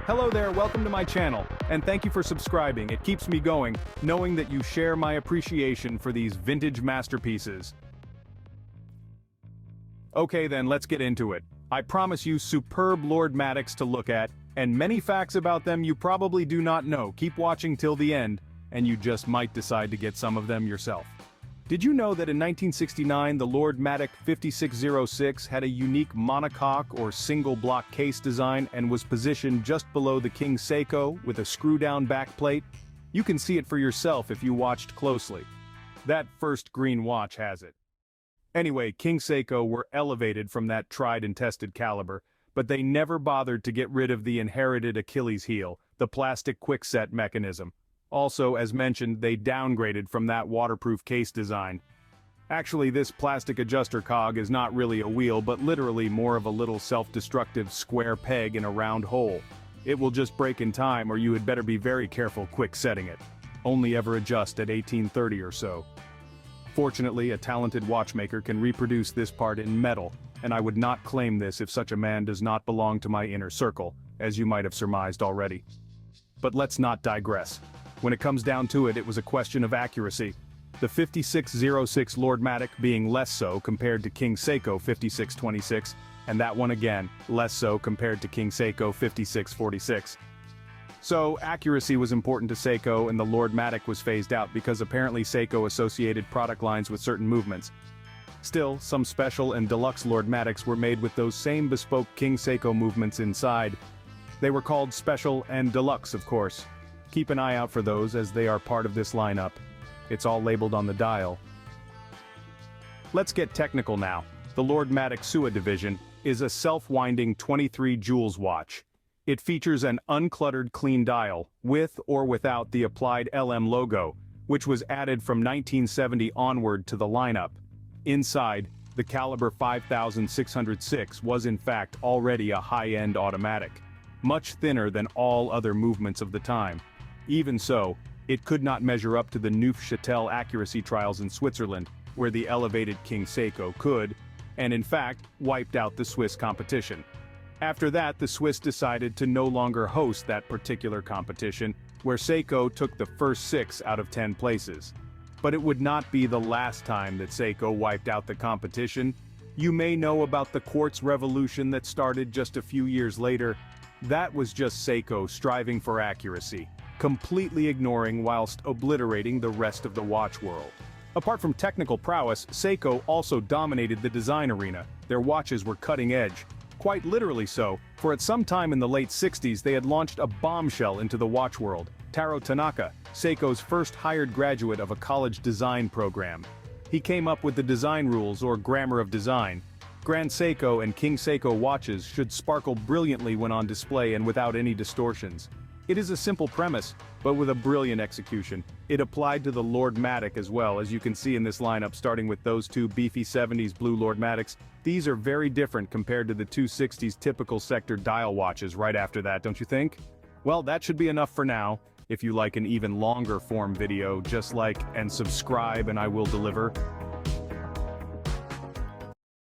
Hello there, welcome to my channel, and thank you for subscribing. It keeps me going, knowing that you share my appreciation for these vintage masterpieces. Okay then, let's get into it. I promise you superb Lord-Matics to look at, and many facts about them you probably do not know. Keep watching till the end, and you just might decide to get some of them yourself. Did you know that in 1969 the Lord-Matic 5606 had a unique monocoque or single-block case design and was positioned just below the King Seiko with a screw-down backplate? You can see it for yourself if you watched closely. That first green watch has it. Anyway, King Seiko were elevated from that tried and tested caliber, but they never bothered to get rid of the inherited Achilles heel, the plastic quickset mechanism. Also, as mentioned, they downgraded from that waterproof case design. Actually, this plastic adjuster cog is not really a wheel but literally more of a little self-destructive square peg in a round hole. It will just break in time, or you had better be very careful quick setting it. Only ever adjust at 1830 or so. Fortunately, a talented watchmaker can reproduce this part in metal, and I would not claim this if such a man does not belong to my inner circle, as you might have surmised already. But let's not digress. When it comes down to it, it was a question of accuracy. The 5606 Lord-Matic being less so compared to King Seiko 5626, and that one again, less so compared to King Seiko 5646. So, accuracy was important to Seiko and the Lord-Matic was phased out because apparently Seiko associated product lines with certain movements. Still, some special and deluxe Lord-Matics were made with those same bespoke King Seiko movements inside. They were called special and deluxe, of course. Keep an eye out for those as they are part of this lineup. It's all labeled on the dial. Let's get technical now. The Lord-Matic Sua division is a self-winding 23 joules watch. It features an uncluttered clean dial, with or without the applied LM logo, which was added from 1970 onward to the lineup. Inside, the caliber 5606 was in fact already a high-end automatic, much thinner than all other movements of the time. Even so, it could not measure up to the Neufchâtel accuracy trials in Switzerland, where the elevated King Seiko could, and in fact, wiped out the Swiss competition. After that, the Swiss decided to no longer host that particular competition, where Seiko took the first 6 out of 10 places. But it would not be the last time that Seiko wiped out the competition. You may know about the quartz revolution that started just a few years later. That was just Seiko striving for accuracy, completely ignoring whilst obliterating the rest of the watch world. Apart from technical prowess, Seiko also dominated the design arena. Their watches were cutting edge. Quite literally so, for at some time in the late 60s they had launched a bombshell into the watch world. Taro Tanaka, Seiko's first hired graduate of a college design program. He came up with the design rules or grammar of design. Grand Seiko and King Seiko watches should sparkle brilliantly when on display and without any distortions. It is a simple premise, but with a brilliant execution. It applied to the Lord-Matic as well, as you can see in this lineup, starting with those two beefy 70s blue Lord-Matics. These are very different compared to the 260s typical sector dial watches right after that, don't you think? Well, that should be enough for now. If you like an even longer form video, just like and subscribe and I will deliver.